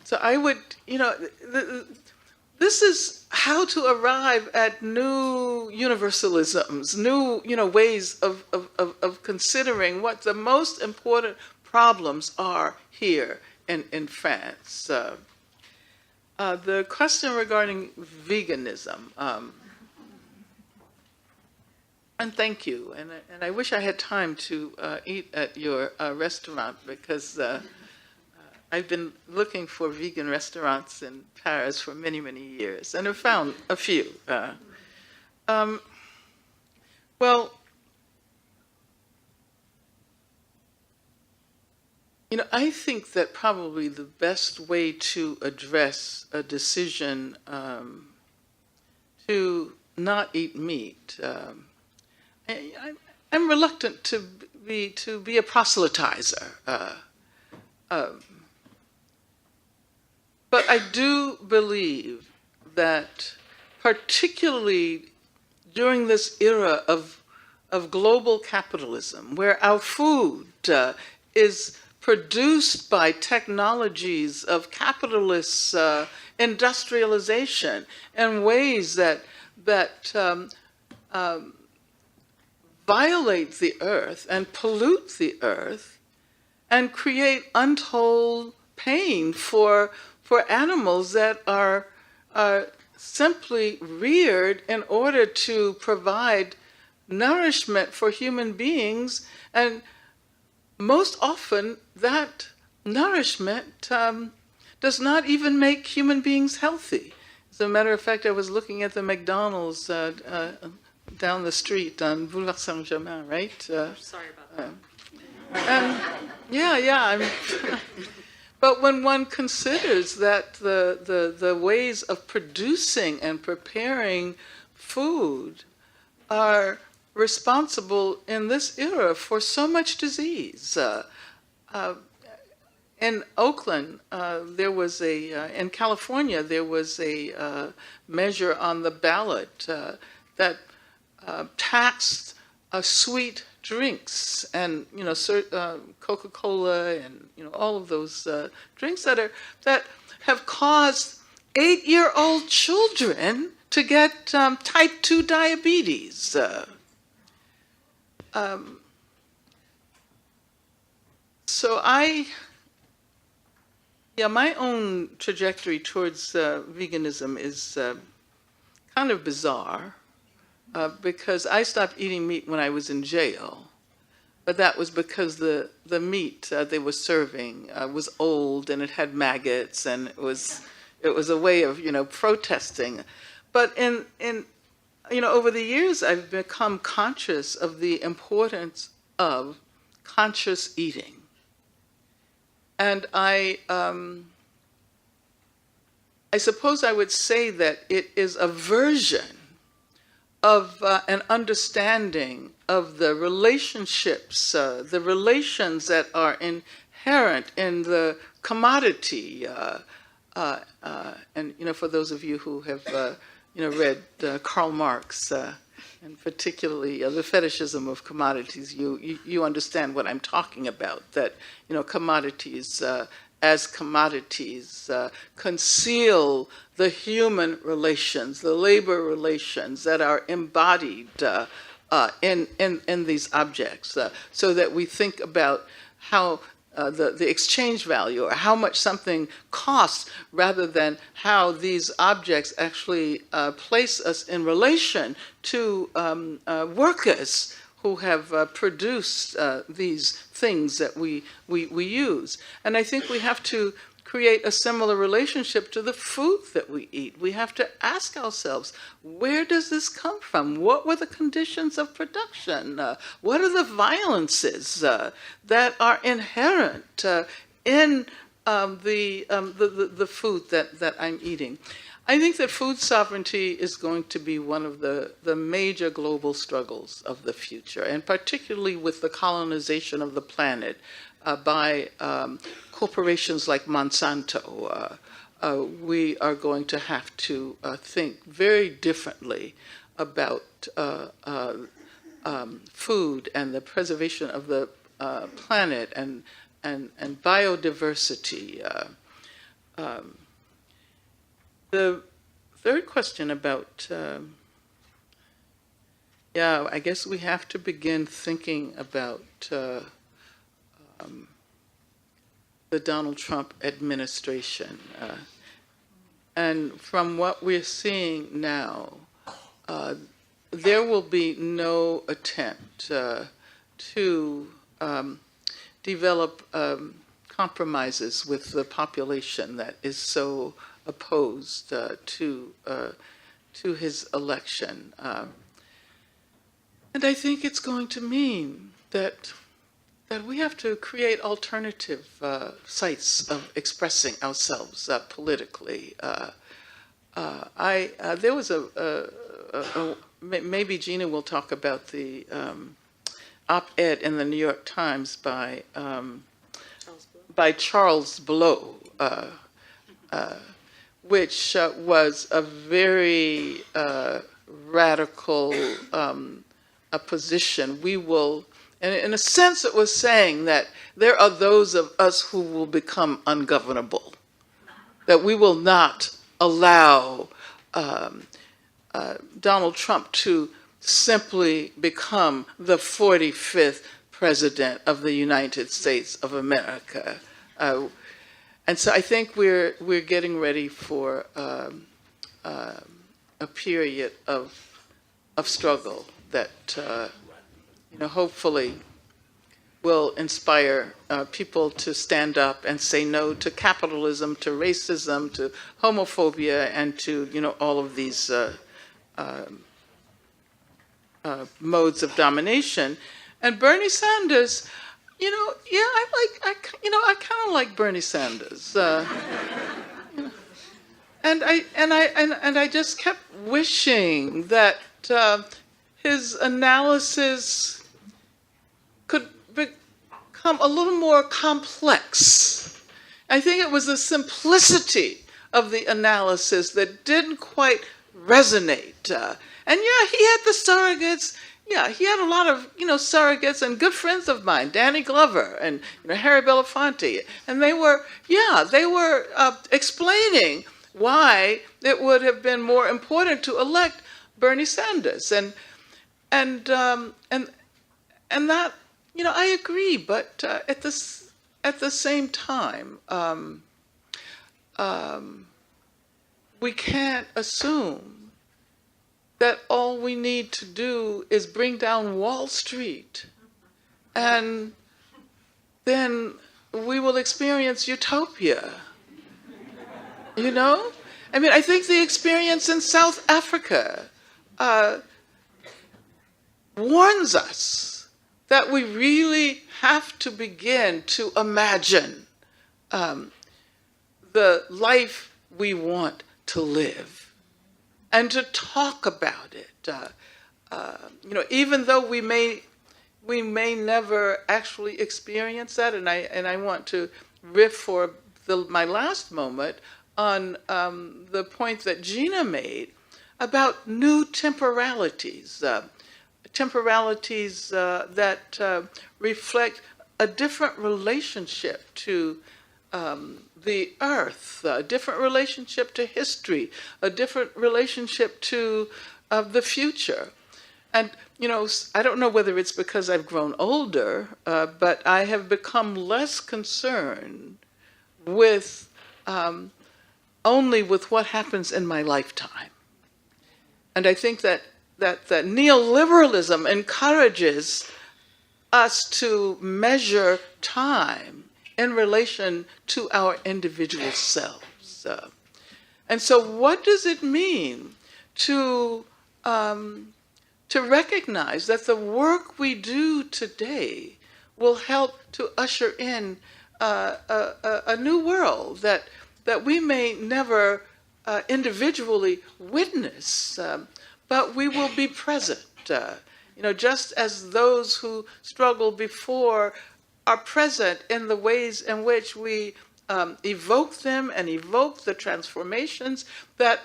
So I would, this is how to arrive at new universalisms, new, ways of considering what the most important problems are here in France. The question regarding veganism, and thank you, and I wish I had time to eat at your restaurant, because I've been looking for vegan restaurants in Paris for many, many years, and have found a few. Well, I think that probably the best way to address a decision to not eat meat, I'm reluctant to be a proselytizer. But I do believe that, particularly during this era of global capitalism, where our food is produced by technologies of capitalist industrialization in ways that violate the earth and pollute the earth and create untold pain for animals that are simply reared in order to provide nourishment for human beings, and most often that nourishment does not even make human beings healthy. As a matter of fact, I was looking at the McDonald's down the street on Boulevard Saint-Germain, right? Sorry about that. Yeah. But when one considers that the ways of producing and preparing food are responsible in this era for so much disease. In Oakland, in California, there was a measure on the ballot that taxed sweet drinks and Coca-Cola and all of those drinks that have caused 8-year-old children to get type 2 diabetes. So Yeah, my own trajectory towards veganism is kind of bizarre because I stopped eating meat when I was in jail. But that was because the meat they were serving was old and it had maggots, and it was a way of protesting. But in over the years, I've become conscious of the importance of conscious eating, and I suppose I would say that it is a version of an understanding of the relationships, the relations that are inherent in the commodity. And for those of you who have read Karl Marx, and particularly the fetishism of commodities, you understand what I'm talking about. That commodities as commodities conceal the human relations, the labor relations that are embodied in these objects, so that we think about how the exchange value, or how much something costs, rather than how these objects actually place us in relation to workers who have produced these things that we use. And I think we have to create a similar relationship to the food that we eat. We have to ask ourselves, where does this come from? What were the conditions of production? What are the violences that are inherent in the food that I'm eating? I think that food sovereignty is going to be one of the major global struggles of the future, and particularly with the colonization of the planet by corporations like Monsanto. We are going to have to think very differently about food and the preservation of the planet and biodiversity. The third question about, I guess we have to begin thinking about the Donald Trump administration. And from what we're seeing now, there will be no attempt to develop compromises with the population that is so opposed to his election. And I think it's going to mean that we have to create alternative sites of expressing ourselves politically. There was maybe Gina will talk about the op-ed in the New York Times by Charles Blow, which was a very radical position. We will. And in a sense, it was saying that there are those of us who will become ungovernable, that we will not allow Donald Trump to simply become the 45th president of the United States of America. And so I think we're getting ready for a period of struggle that hopefully will inspire people to stand up and say no to capitalism, to racism, to homophobia, and to all of these modes of domination. And Bernie Sanders, I kind of like Bernie Sanders. And I just kept wishing that his analysis could become a little more complex. I think it was the simplicity of the analysis that didn't quite resonate. And he had the surrogates. Yeah, he had a lot of surrogates and good friends of mine, Danny Glover and Harry Belafonte, and they were explaining why it would have been more important to elect Bernie Sanders, and that I agree, but at the same time, we can't assume that all we need to do is bring down Wall Street and then we will experience utopia. You know? I mean, I think the experience in South Africa warns us that we really have to begin to imagine the life we want to live and to talk about it. You know, even though we may never actually experience that, and I want to riff for my last moment on the point that Gina made about new temporalities, temporalities that reflect a different relationship to the earth, a different relationship to history, a different relationship to the future. And, you know, I don't know whether it's because I've grown older, but I have become less concerned with only with what happens in my lifetime. And I think that neoliberalism encourages us to measure time in relation to our individual selves. And so what does it mean to recognize that the work we do today will help to usher in a new world that we may never individually witness, but we will be present. You know, just as those who struggled before are present in the ways in which we evoke them and evoke the transformations, that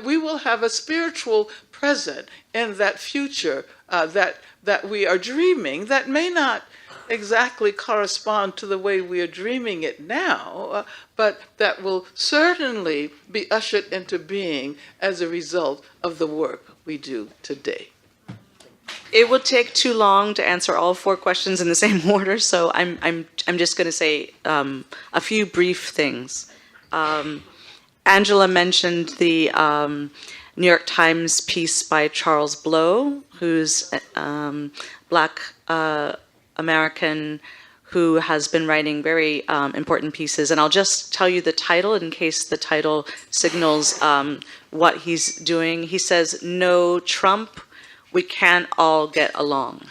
we will have a spiritual present in that future that we are dreaming that may not exactly correspond to the way we are dreaming it now, but that will certainly be ushered into being as a result of the work we do today. It would take too long to answer all 4 questions in the same order, so I'm just going to say a few brief things. Angela mentioned the New York Times piece by Charles Blow, who's Black American, who has been writing very important pieces. And I'll just tell you the title in case the title signals what he's doing. He says, "No Trump, we can't all get along."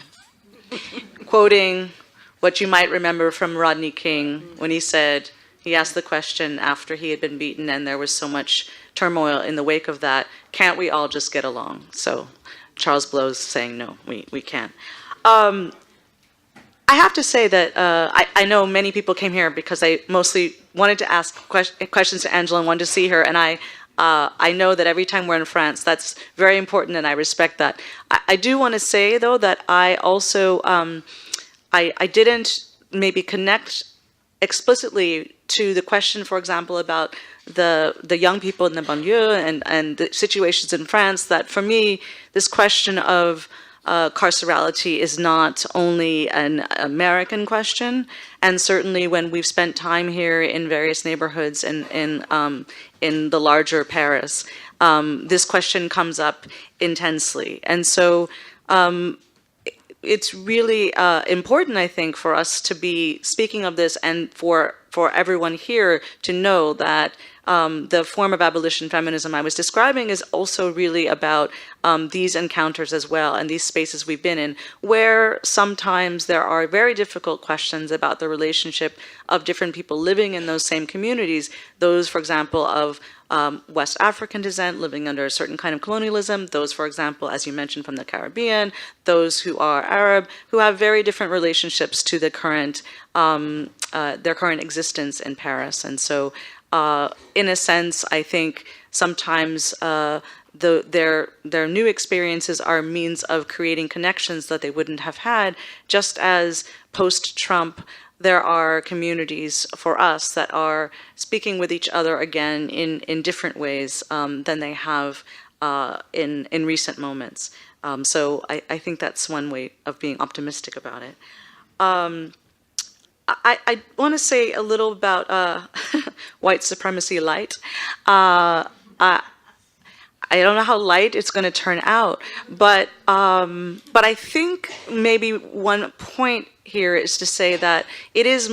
Quoting what you might remember from Rodney King when he said, he asked the question after he had been beaten and there was so much turmoil in the wake of that, can't we all just get along? So Charles Blow's saying, no, we can't. I have to say that I know many people came here because I mostly wanted to ask questions to Angela and wanted to see her, and I know that every time we're in France, that's very important, and I respect that. I do want to say, though, that I also, I didn't maybe connect explicitly to the question, for example, about the young people in the banlieue and the situations in France, that for me, this question of carcerality is not only an American question, and certainly when we've spent time here in various neighborhoods in the larger Paris, this question comes up intensely. And so it's really important, I think, for us to be speaking of this and for everyone here to know that the form of abolition feminism I was describing is also really about these encounters as well, and these spaces we've been in, where sometimes there are very difficult questions about the relationship of different people living in those same communities. Those, for example, of West African descent living under a certain kind of colonialism, those, for example, as you mentioned, from the Caribbean, those who are Arab, who have very different relationships to the current, their current existence in Paris. And so, in a sense, I think sometimes their new experiences are a means of creating connections that they wouldn't have had, just as post-Trump, there are communities for us that are speaking with each other again in different ways than they have in recent moments. So I think that's one way of being optimistic about it. I want to say a little about white supremacy light. I don't know how light it's going to turn out, but I think maybe one point here is to say that it is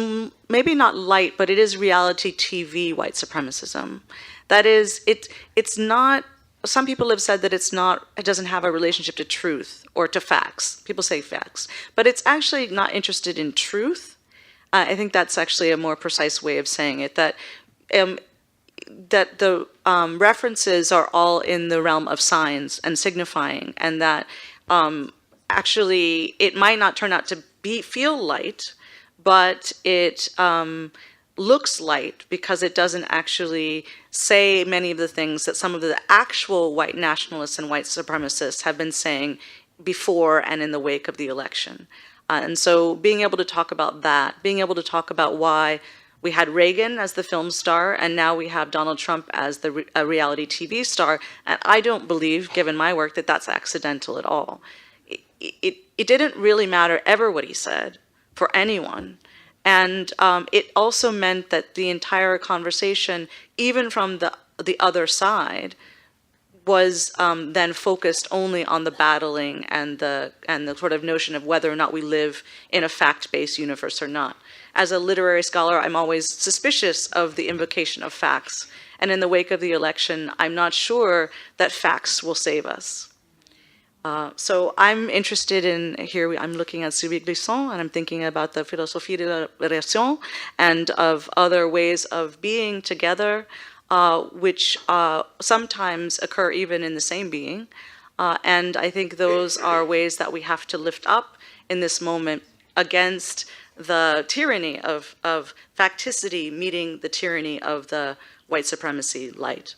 maybe not light, but it is reality TV white supremacism. That is, it's not. Some people have said that it's not. It doesn't have a relationship to truth or to facts. People say facts, but it's actually not interested in truth. I think that's actually a more precise way of saying it. That the references are all in the realm of signs and signifying, and that actually it might not turn out to feel light, but it looks light because it doesn't actually say many of the things that some of the actual white nationalists and white supremacists have been saying before and in the wake of the election. And so being able to talk about that, being able to talk about why we had Reagan as the film star, and now we have Donald Trump as the reality TV star. And I don't believe, given my work, that that's accidental at all. It didn't really matter ever what he said for anyone. And it also meant that the entire conversation, even from the other side, was then focused only on the battling and the sort of notion of whether or not we live in a fact-based universe or not. As a literary scholar, I'm always suspicious of the invocation of facts. And in the wake of the election, I'm not sure that facts will save us. So I'm interested in, here I'm looking at Sylvie Glisson, and I'm thinking about the philosophie de la relation and of other ways of being together, which sometimes occur even in the same being. And I think those are ways that we have to lift up in this moment against the tyranny of facticity meeting the tyranny of the white supremacy light.